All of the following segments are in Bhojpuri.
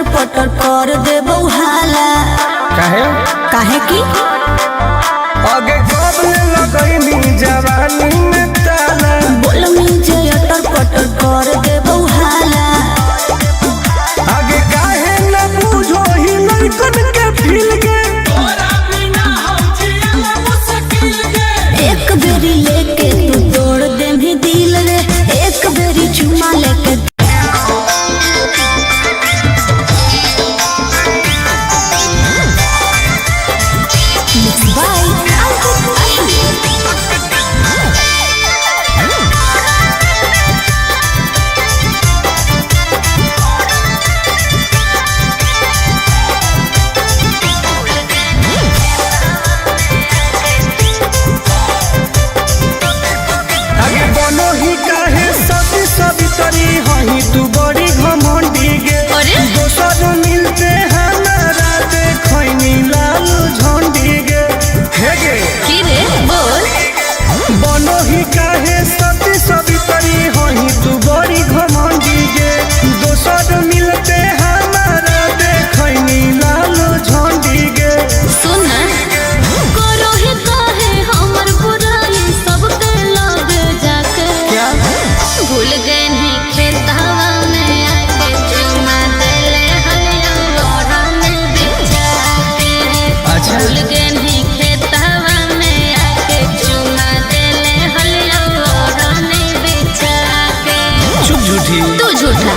पटर कर देबो हाला। काहे काहे की आगे कब लगैनी जवानी में ताला बोलमी जे अटर पटर कर देबो हाला। आगे काहे न बुझो ही लड़कन के फील के तोरा बिना हम जियला मुश्किल के। एक बेरी लेके तू तोड़ दे भी दिल रे, एक बेरी चुमा लेके तू बड़ी घमंडी गे दोसर मिलते हमारा देखनी लाल झंडी गे हे गे की रे बोल बनो ही काहे सती सवितरी होही तू बड़ी घमंडी गे दोसर मिलते हमारा देखनी लाल झंडी गे। सुन करो ही काहे हमर बुराई सबके लगे जाके क्या भूल गए नहीं खेतवा में आके चुमा देले हलिया लोरा में बिछा के। अच्छा भूल गए नहीं खेतवा में आके चुमा देले हलिया लोरा में बिछा के। चुप झूठी तू झूठा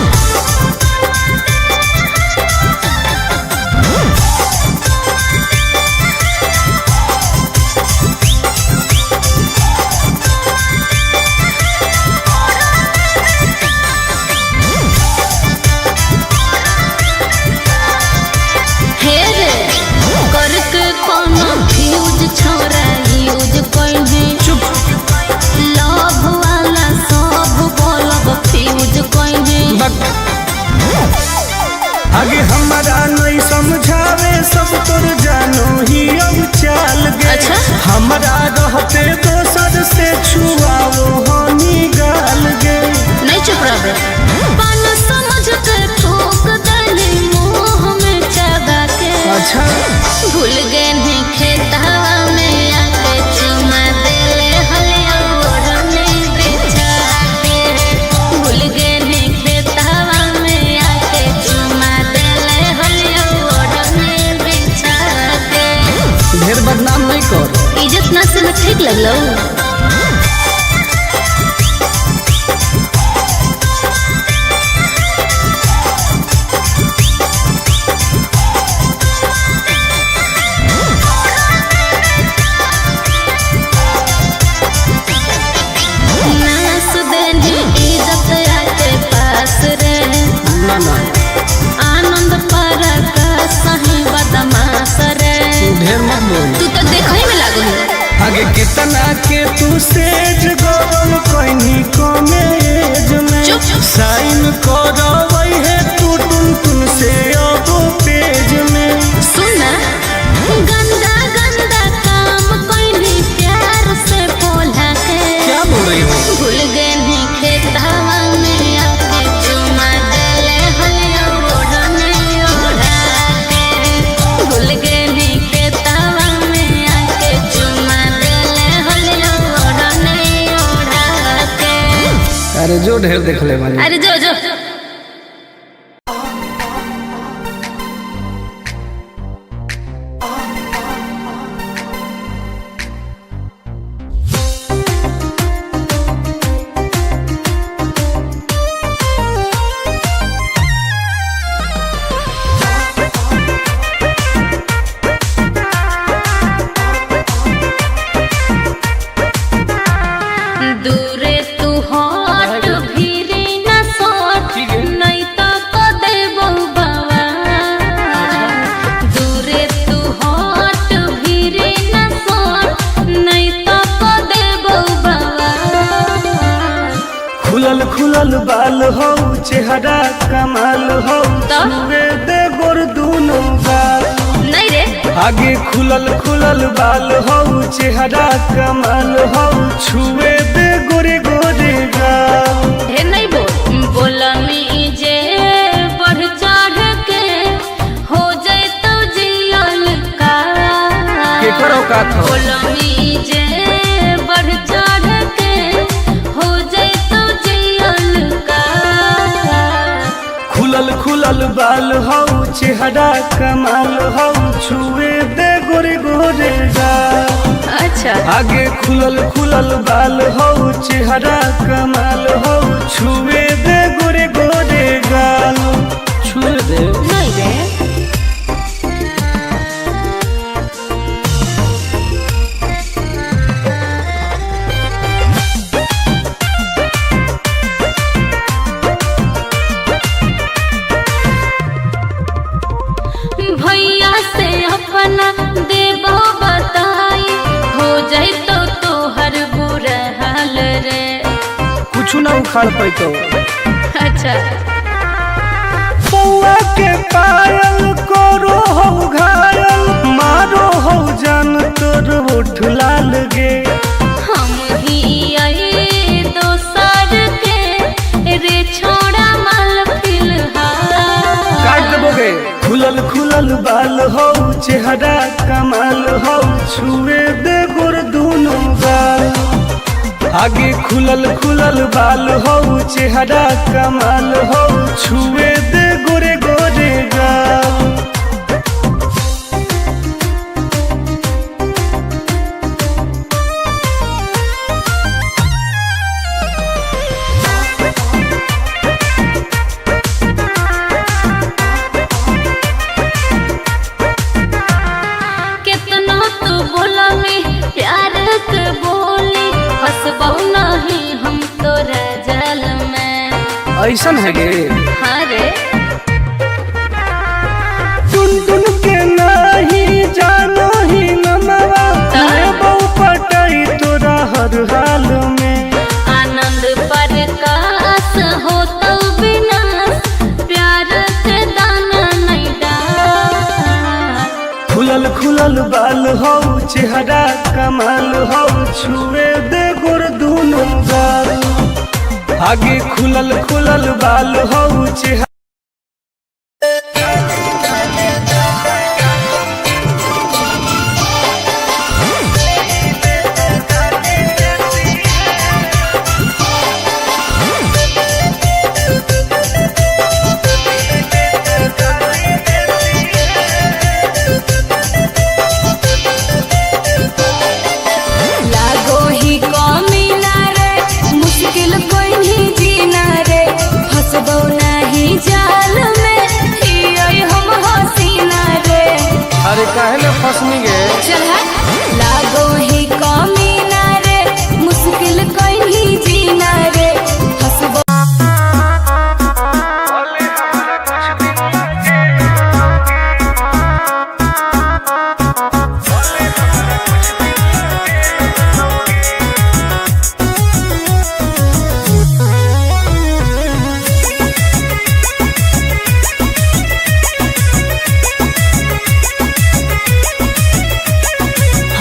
छोरा यूज कइने चुप लव वाला सब बोलब फ्यूज कइने। आगे हमारा नहीं समझावे सब तोर जानो ही अब चाल गे। अच्छा हमारा रहते दोसर से छुआओ हनी गाल गे। नहीं चुप रह पान समझ के ठोक देली मुंह में चबा के। अच्छा भूल गए नहीं खेतवा में आके चुमा देले हलिया ओढ़ने बिछा के। भूल गए नहीं खेतवा में आके चुमा देले हलिया ओढ़ने बिछा के। ढेर बदनाम नहीं कर इज्जत ना से ठीक लगलो। आनंद पर सही बदमाश रे ढेर मत बोल तू तो देखई में लागल। आगे कितना के तू सेज गोल कहनी कॉलेज में चुप साइन करवई है तू टुन से अब पेज में। सुन गंदा गंदा काम कइनी प्यार से बोला के। क्या बोल रही हो भूल गए नहीं खेतवा में आके चुमा देले हलिया ओढ़ने ओढ़ा के। भूल गए नहीं खेतवा में आके चुमा देले हलिया ओढ़ने ओढ़ा के। अरे जो ढेर देख ले वाली अरे जो जो दूरे तू हट भीरी न सो हो चेहरा कमाल हो तो? छुए दे गोर दोनों गाल नहीं रे आगे खुलल खुलल बाल हो चेहरा कमाल हो छुए दे गोरे गोरे गाल हे नहीं बोला मी जे बढ़ चढ़ के हो जाए तो जियल का केकरो का था बोला मी जे बढ़ चढ़ के हो जाए तो जियल का खुलल खुलल बाल हो चेहरा कमाल हो छुए दे गोरे गोरे गाल अच्छा आगे खुलल खुलल बाल हो चेहरा कमाल हो छुए दे गोरे गोरे गाल छुए दे नहीं रे भैया से अपना देबो बताई हो जाए तो तोहर बुरा हाल रे कुछ ना उखाड़ पैतो अच्छा पौआ के पायल करो हो घायल मारो हो जान तोर होठ लाल गे हम ही आई दोसर के रे छोड़ा माल फिलहाल काट देबोगे खुलल खुलल बाल हो चेहरा कमाल हो छुए दे गोर दोनों गाल आगे खुलल खुलल बाल हो चेहरा कमाल हो छुए दे गोरे गोरे गाल कितना तू बोला में प्यार के बोली हंसबो नहीं हम तोरा जल में ऐसन है गे हाँ रे टुन टुन के नाही जानो ही नमवा लेबो पटाई तोरा हर हाल में आनंद प्रकाश हो तो विनाश प्यार के दाना नहीं डाल खुलल खुलल बाल हो चेहरा कमाल हो छुए दे गोर दोनों गाल आगे खुलल खुलल बाल हो चेहरा लागो ही कमीना रे मुश्किल कोई नहीं जीना रे फंसबो नहीं जाल में हियै हम हसीना रे अरे काहे ना फसनी गे चल लागो ही कमीना रे मुश्किल कोई नहीं जीना रे फंसबो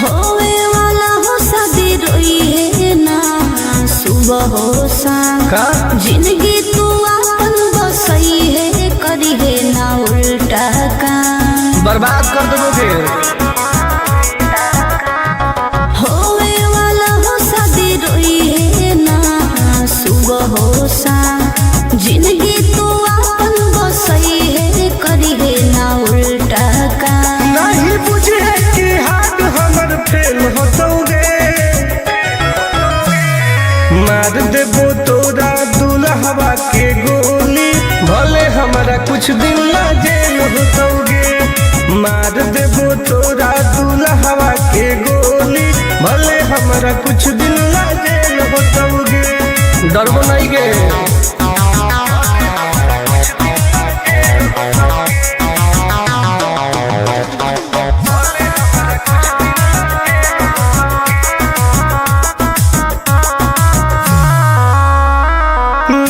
होवे वाला हो शादी रोई है ना सुबह हो शाम का जिंदगी तू अपन बसई है करी है ना उल्टा काम बर्बाद कर देबोगे होवे वाला हो शादी रोई है ना सुबह हो शाम जिंदगी तू अपन बसई है करी है ना उल्टा काम नहीं बुझे कि हाथ हमर फेल होतोगे मार देबो तोरा दुल्हवा के गोली भले हमारा कुछ दिन ला जेल होतोगे मार देबो तोरा दुल्हवा के गोली भले हमारा कुछ दिन ला जेल होतोगे डरबो नहीं गे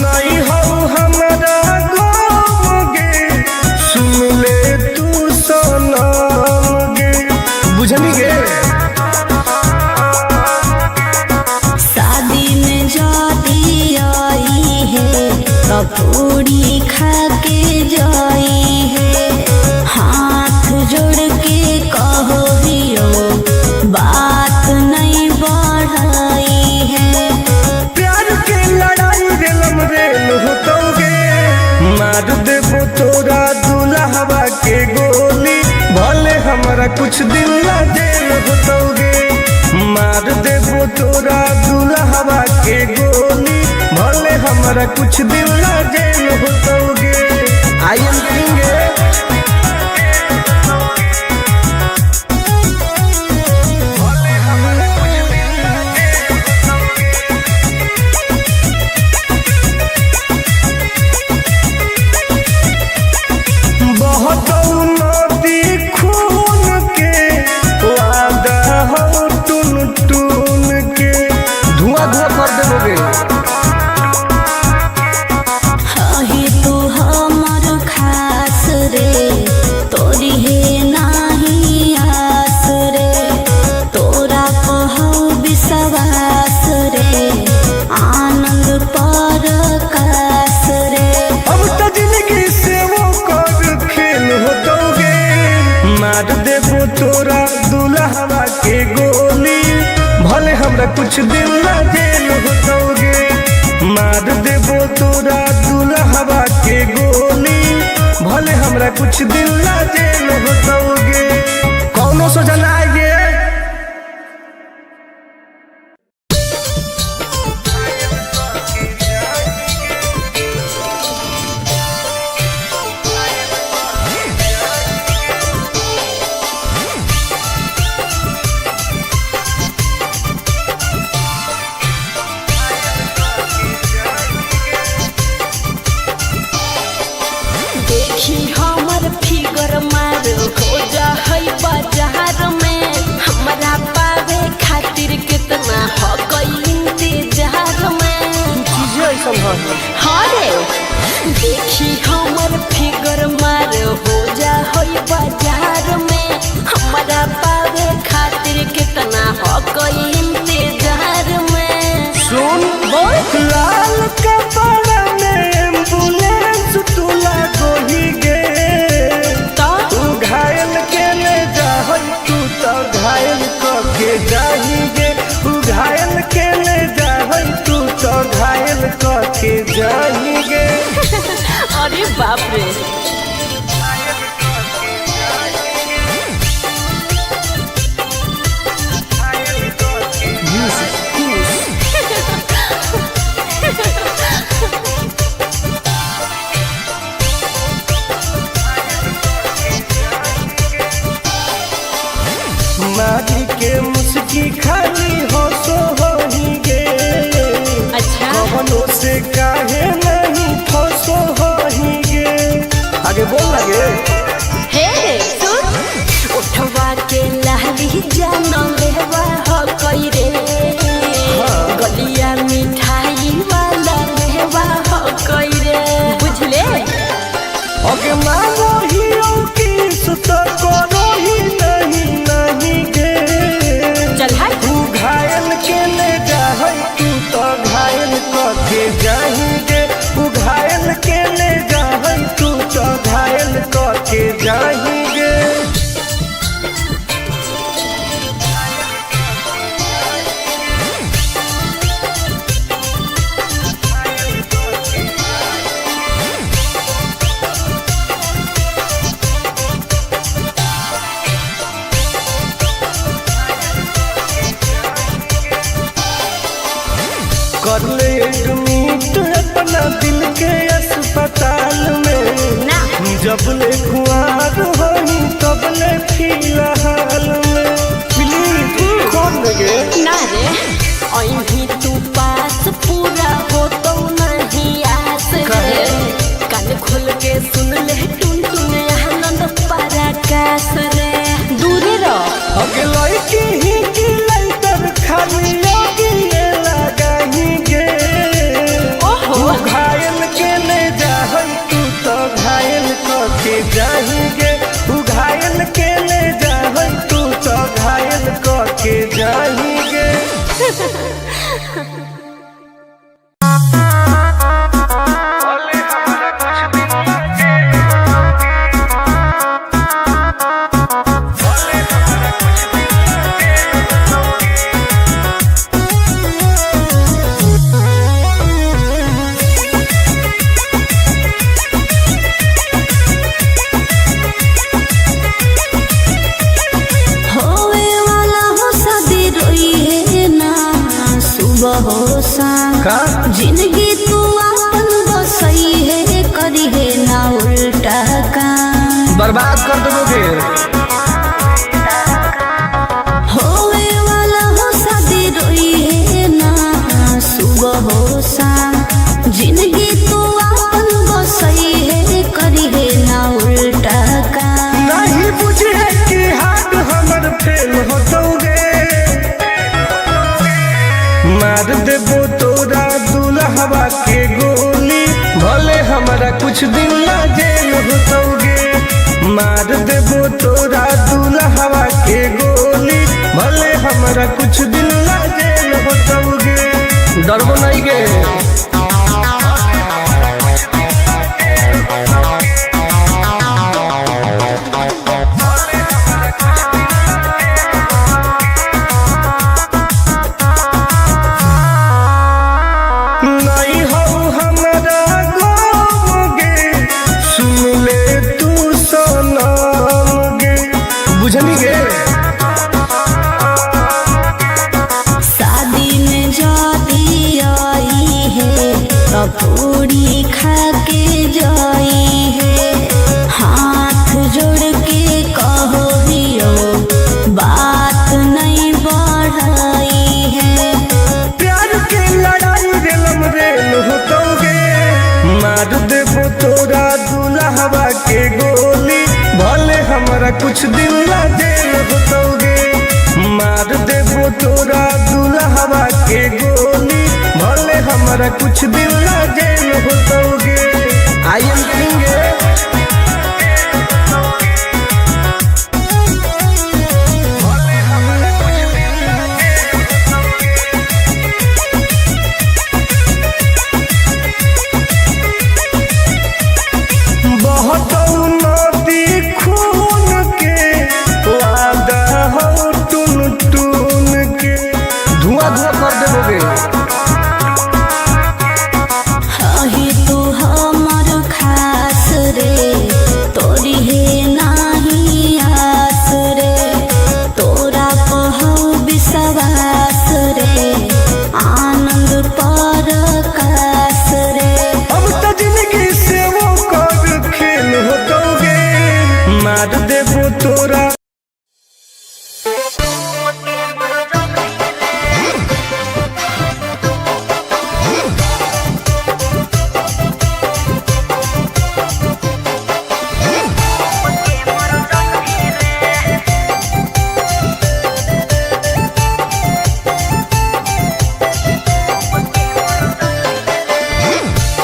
नहीं हो बुझनी गे। शादी में जाती आई है तो पूरी खा के जाई है। हाथ जोड़ के कहो हियो बात नहीं बढ़ाई है। प्यार के लड़ाई रेलम रेल होतोगे, मार देबो तोरा दुल्हवा के गोली, भले हमारा कुछ दिन ला जेल होतोगे। मार देबो तोरा दुल्हवा के गोली, भले हमारा कुछ दिन ला जेल होतोगे। आई एम किंग तोरा दुल्हवा के गोली, भले हमरा कुछ दिन ला जेल होतोगे। मार देबो तोरा दुल्हवा के गोली, भले हमरा कुछ दिन ला जेल होतोगे। कौनो सोचा ना आइए। देखी हमर फिगर मार हो जा होई बाजार में, हमारा पावे खातिर कितना हो कोई इंतजार में। सुन बोल लाल कपड़ा में एम्बुलेंस तुला गोही गे, तू घायल के ले जा तू तो घायल के जाही गे। तू घायल के ले जा तू तो घायल के जाही गे। अरे बाप रे। मारी के मुस्की खाली हो सो होही गे। अच्छा कवनो से काहे नहीं फसो होही गे। आगे बोल लगे हे सुन उठवा के लहरी जानो लेवा हो कोई रे। गलिया मिठाई वाला लेवा हो कोई रे, बुझले। ओके मांगो हियो किस तो करो ही नहीं गे। चल हाय तू घायल के ले जा तू तो घायल के जाही गे। तू घायल के ले जा तू तो घायल के जाही गे। कर ले एडमिट अपना दिल के अस्पताल में ना। जब ले खुआर होई तब ले फिलहाल में प्लीज खोल गे ना रे। अहीं तू पास पूरा हो तो नहीं आस रे। कान खोल के सुन ले टुन टुन आनंद पराकाश रे। दूरे रह अगे लड़की ही की लइटर खाली लगी लगाही गे। ओहो घायल के ले जा तू तो घायल के जाही गे। तू घायल के ले जा तू तो के जाएंगे। जिंदगी तू अपन बसई है करी है ना उल्टा काम बर्बाद कर दोगे। होवे वाला हो शादी रोई है ना सुबह हो शाम जिंदगी तू अपन बसई है करी है ना उल्टा काम नहीं बुझे कि हाथ हमर फेल होतोगे मार देबो तोरा दुल्हवा के गोली भले हमारा कुछ दिन ना जेल होतोगे मार देबो तोरा दुल्हवा के गोली भले हमारा कुछ दिन ना जेल होतोगे डरबो नहीं गे। शादी में जाती आई है पूरी खा के जाई है हाथ जोड़ के कहो दियो बात नहीं बढ़ाई है प्यार के लड़ाई रेलम रेल होतोगे मार देबो तोरा दुल्हवा के गोली भले हमारा कुछ दिन ना जेल होतोगे मार देबो तोरा दुल्हवा के गोली भले हमारा कुछ दिन ना जेल होतोगे। आई एम किंग बहुत नदी खून के वादा हो टून टून के धुआं धुआं कर देबोगे। ही तू हमर खास रे तोरी है नाही आस रे तोरा कहू विश्वास रे आनंद पर कास रे अब तो जिंदगी से वो कर खेल होतोगे मार देबो तोरा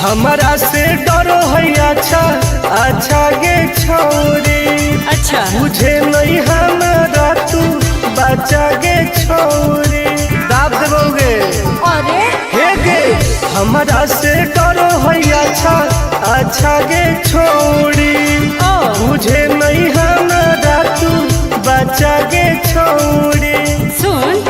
हमारा से डरो है अच्छा अच्छा गे छोरी अच्छा मुझे नहीं हमारा तू बचा गे छोरी दाब देबोगे। अरे हे गे हमारा से डरो है अच्छा अच्छा गे छोरी मुझे नहीं हमारा तू बचा गे छोरी सुन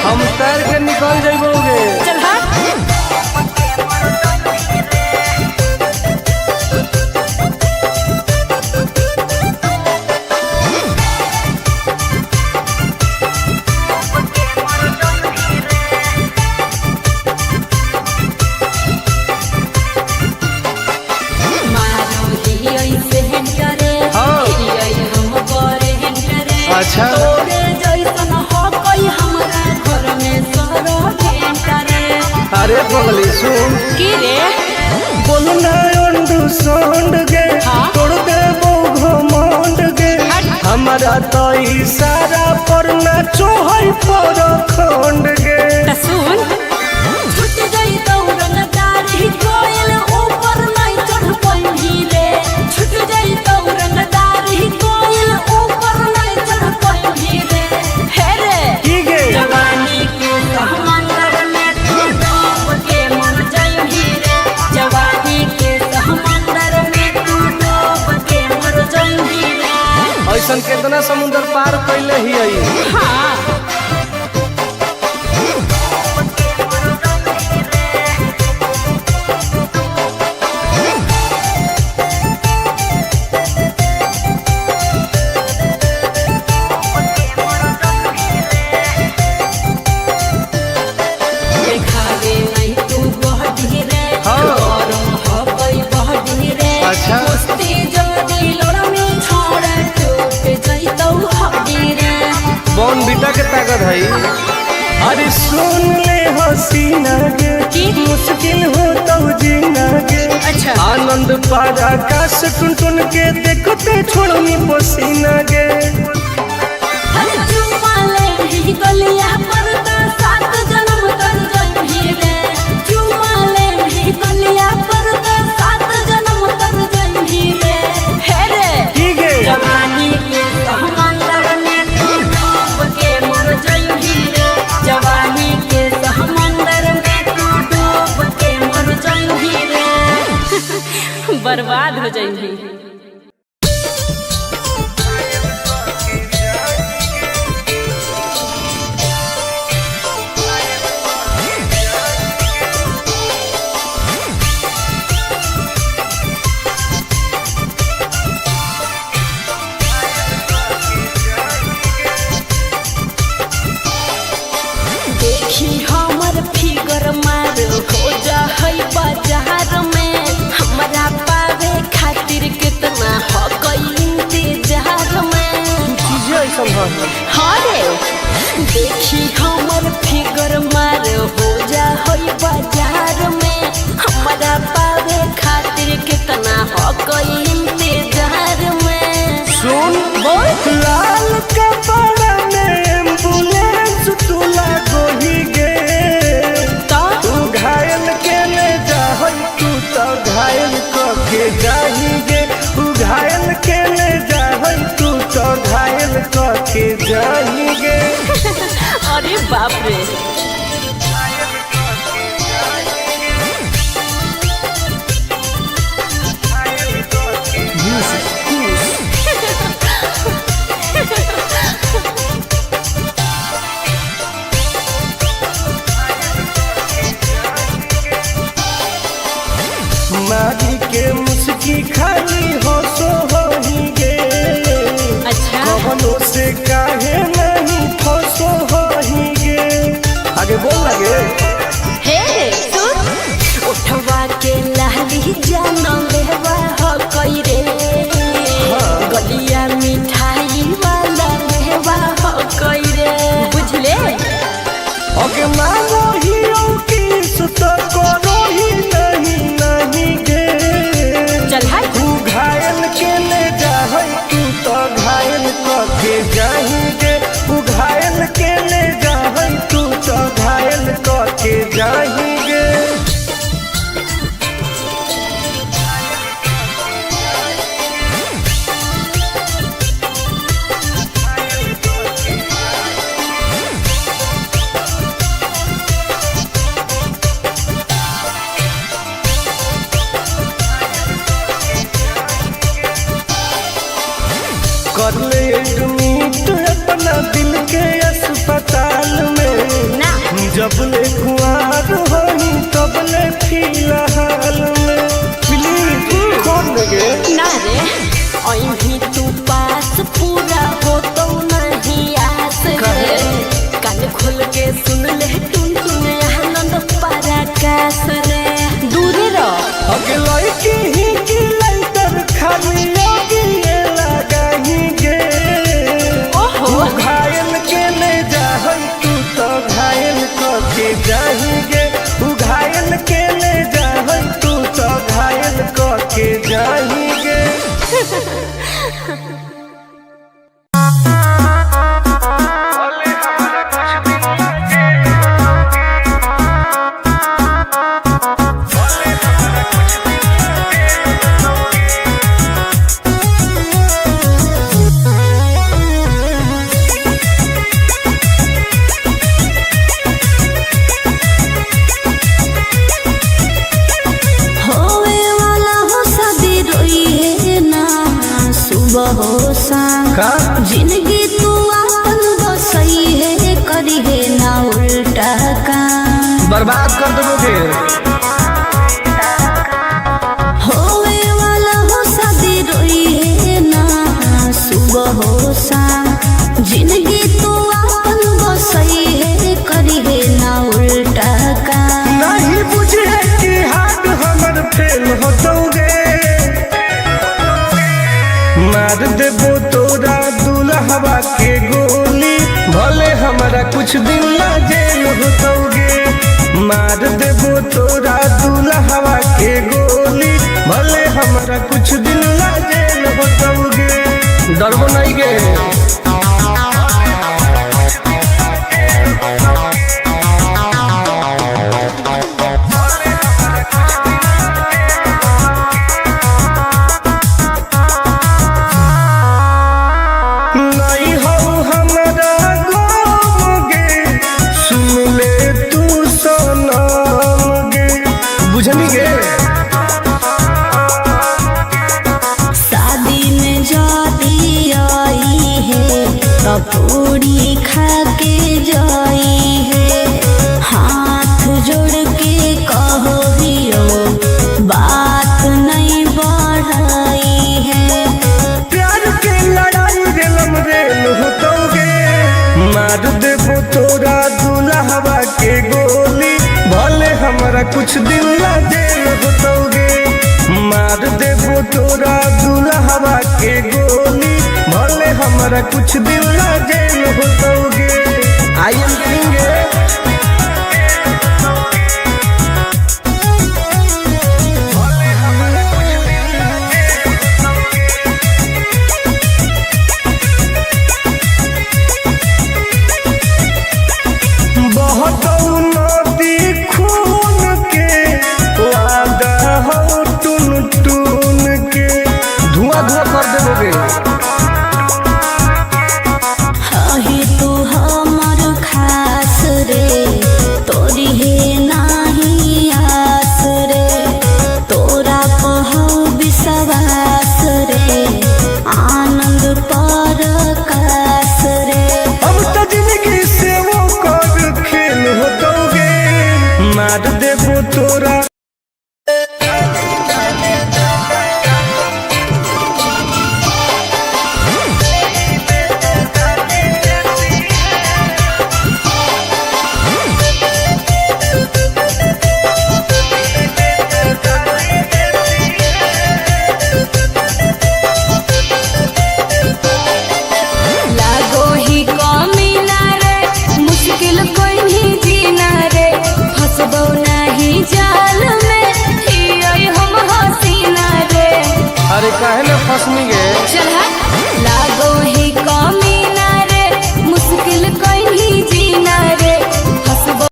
हम तैर के निकल जाइबोगे। चल अच्छा अरे पगली सुन की रे बोलना संड गे तोड़ देबो घमंड गे हमारा तो इशारा पर नाचो है पर खंड गे सुन छूट गई दौड़न दारी कोयल ऊपर नहीं चढ़ पाई रे छूट गई दौड़न दारी कोयल ऊपर नहीं चढ़ पाई रे हे रे की गे जवानी के समंदर में तू डूब के मर जाई रे जवानी के समंदर में तू डूब के मर जाई रे ऐसन कितना समुद्र पार कैले ही आई हाँ देखावे नहीं तू बहडी रे गरम हो गई बहडी रे अच्छा। मस्ती जदी लड़मी छोड़ टूट जइतौ हड्डी रे बॉन बीटा के ताकत है अरे सुन ले हसीना गे की? मुश्किल हो तो जीना गे अच्छा। आनंद पार आकाश टुन टुन के देखते छोड़नी पसीना गे हर चुमाले ही गलिया पर तो सात जन्म कर जइही रे चुमाले ही गलिया पर तो सात जन्म कर जइही रे हे रे की गे जवानी के समंदर में तू डूब के मर जाई रे जवानी के समंदर में तू डूब के मर जाई रे बर्बाद हो जाई देखी हमर फिगर मार हो जा है बाजार में हमरा पावे खातिर कितना हो गई इंतजार में चीजें ऐसा है हाँ रे देखी हमर फिगर मार हो जा है बाजार में हमरा पावे खातिर कितना हो गई इंतजार में सुन बोल लाल कपड़ा में एम्बुलेंस तुला गोही गे तो तू घायल के ले जा तू तो घायल के जाही गे तू घायल के ले जा तू तो घायल के जाही गे अरे बाप रे मारी के मुस्की खाली हो सो होही गे अच्छा कवनो से काहे नहीं फसो होही गे आगे बोल लगे हे सुन उठवा के लाली जाना लेवा हो कई रे गलिया मिठाई वाला लेवा हो कई रे बुझले ओके मानो ही की सुत करो ही नहीं गे चल हाय तू घायल के ले जा तू तो घायल के जाही गे तू घायल के ले जा तू तो घायल के जाही गे कर ले एडमिट अपना दिल के अस्पताल में ना जब ले कुआर होई तब ले फिलहाल में प्लीज खोल गे ना रे अभी तू पास पूरा हो तो नहीं आस रे कान खोल के सुन ले टुन टुन आनंद पराकाश रे दूर रह अगला की ही की लाइटर खाली आगे लगाही गे ओहो तू घायल के ले जा तू तो घायल के जाही चाहिए। जिंदगी तू अपन बसई है करी है ना उल्टा काम बर्बाद कर दोगे। होवे वाला हो शादी रोई है ना सुबह हो शाम जिंदगी तू अपन बसई है करी है ना उल्टा काम नहीं बुझे कि हाथ हमर फेल हो दोगे। मार देबो तोरा दुल्हवा के गोली भले हमारा कुछ दिन ला जेल होतोगे। मार देबो तोरा दुल्हवा के गोली भले हमारा कुछ दिन ला जेल होतोगे। डरबो नहीं गे। शादी में जाती आई है तो पूरी खा के जाई है हाथ जोड़ के कहो हियो बात नहीं बढ़ाई है। प्यार के लड़ाई रेलम रेल होतोगे। मार देबो तोरा दुल्हवा के गोली भले हमारा कुछ दिन ला जेल होतोगे। मार देबो तोरा दुल्हवा के गोली भले हमारा कुछ दिन ला जेल होतोगे। I am king. बहुत नदी खून के वादा हो टून टून के धुआं धुआं कर देबोगे। ही तू हमर खास रे तोरी है नाही आस रे तोरा कहू विश्वास रे आनंद पर कास रे। अब तो जिंदगी से वो कर खेल होतोगे। मार देबो तोरा लागो ही कमी ना रे मुश्किल कोई नहीं जीना रे फंसबो नहीं जाल में ही हम हसीना रे। अरे काहे ना फंसनी गे। चल लागो ही कमी ना रे मुश्किल कोई नहीं जीना रे फंसबो।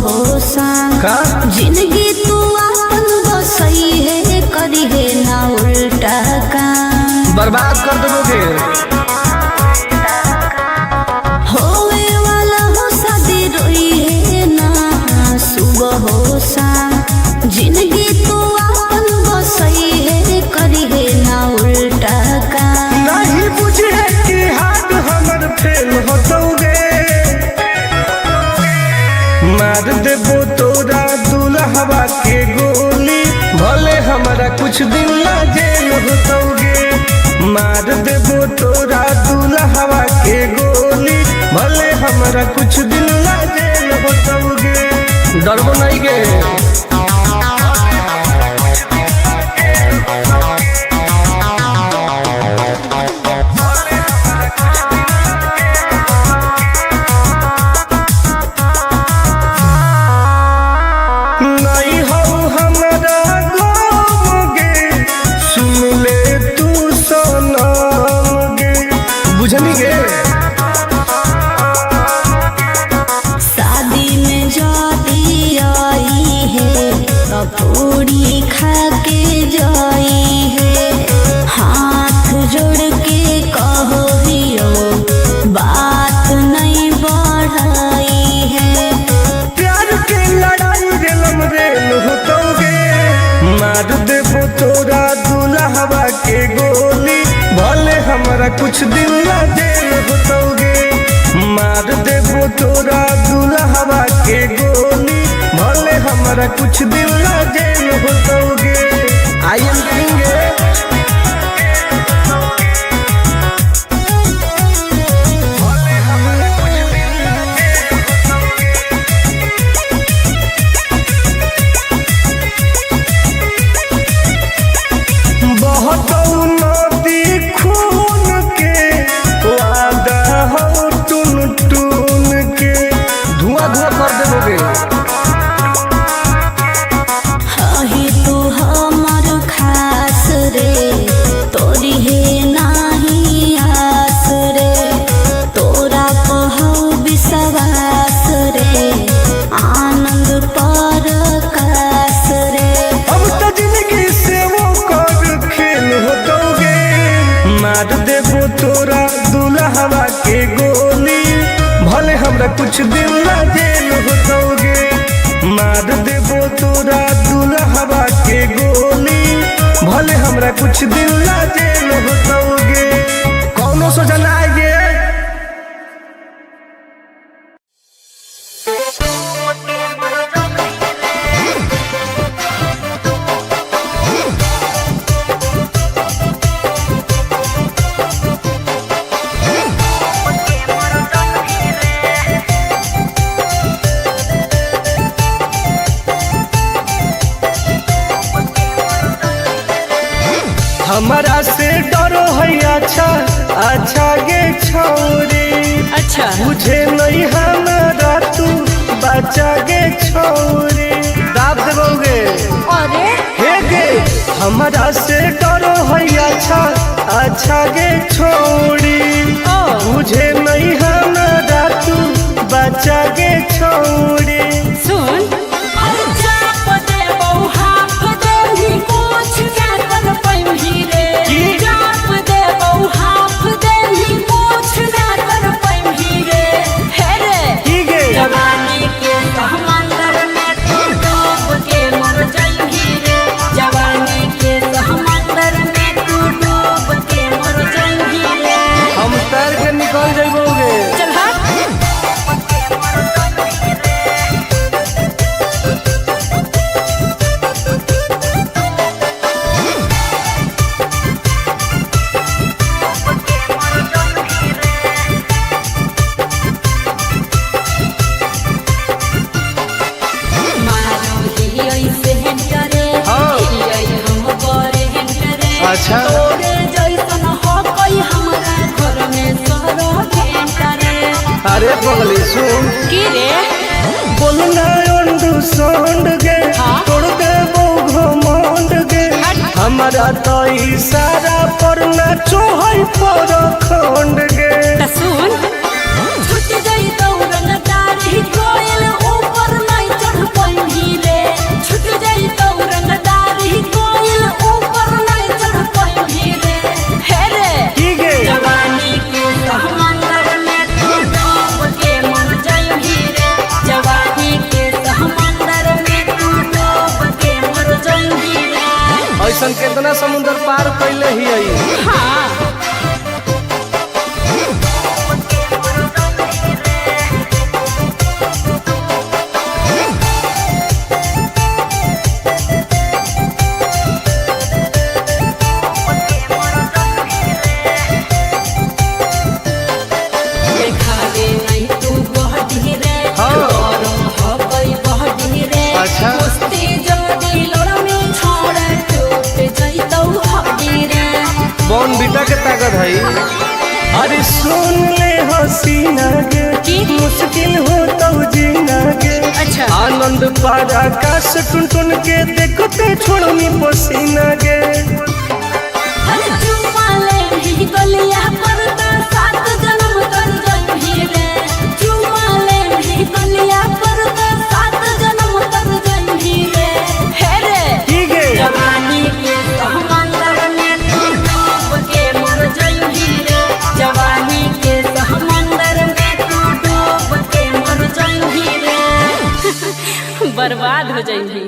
हो शाम जिंदगी तू अपन बसई है करी है ना उल्टा काम बर्बाद कर दोगे। होवे वाला हो शादी रोई है ना सुबह हो शाम जिंदगी तू अपन बसई है करी है ना उल्टा काम नहीं बुझे कि हाथ हमर फेल होतोगे। मार देबो तोरा दुल्हवा के गोली भले हमारा कुछ दिन ला जेल होतोगे। मार देबो तोरा दुल्हवा के गोली, भले हमरा कुछ दिन ला जेल होतोगे। डरबो नहीं गे। नहीं हो हमरा गम गे, सुन ले तू सनम गे, बुझनी गे। शादी में जाती आई है तो पूरी खा के जाई है, हाथ जोड़ के कहो हियो बात नहीं बढ़ाई है। प्यार के लड़ाई रेलम रेल होतोगे, मार देबो तोरा दुल्हवा के गोली, भले हमरा कुछ दिन ला जेल होतोगे। मार देबो तोरा दुल्हवा के गोली, भले हमरा कुछ दिन ला जेल होतोगे। I am king. बहुत नदी खून के वादा हो टून टून के, धुआं धुआं कर देबोगे। हही तू हमर खास रे, तोरी है नाही आस रे, तोरा कहू विश्वास रे, आनंद पर कास रे। अब तो जिंदगी से वो कर खेल होतोगे, मार देबो तोरा दुल्हवा के गोली, भले हमरा कुछ दिन ला जेल होतोगे। मार देबो तोरा दुल्हवा के गोली, भले हमरा कुछ दिन ला जेल होतोगे। कौनो सोचा ना आएगे। हमारा से डरो है अच्छा अच्छा गे छोरी, अच्छा मुझे नहीं हमारा तू बचा गे छोरी। दाब देबोगे। अरे हे गे हमारा से डरो है अच्छा अच्छा गे छोरी, मुझे नहीं हमारा तू बचा गे छोरी। सुन निकल जाइबोगे। चल अच्छा अरे पगली सुन की रे बोलना अंडू सोंड गे तोड़ दे वो घमंड गे हमारा तो इशारा पर नाचो है पर खंड गे। सुन छूट गई दौड़न दाढ़ी कोयल ऊपर नहीं चढ़ पाई रे, छूट गई दौड़न दाढ़ी कोयल ऊपर नहीं चढ़ पाई रे। हे रे की गे जवानी के समंदर में तू डूब के मर जाएगी रे, जवानी के समंदर में तू डूब के मर जाएगी रे। ऐसा कितना समुद्र पार कैले ही आई। हाँ कौन बीटा के ताकत है? अरे सुन ले हसीना के की? मुश्किल हो तो जीना के अच्छा आनंद पार आकाश टुन टुन के देखते छोड़नी पसीना के चुम्मा ले ही गलिया पर तो 7 जन्म कर जइही रे चुम्मा ले ही गलिया पर तो 7 जन्म कर जइही रे हे रे ठीक है जवानी के समंदर में तू डूब के मर जइही रे जवानी के समंदर में तू डूब के मर जइही रे बर्बाद हो जइही।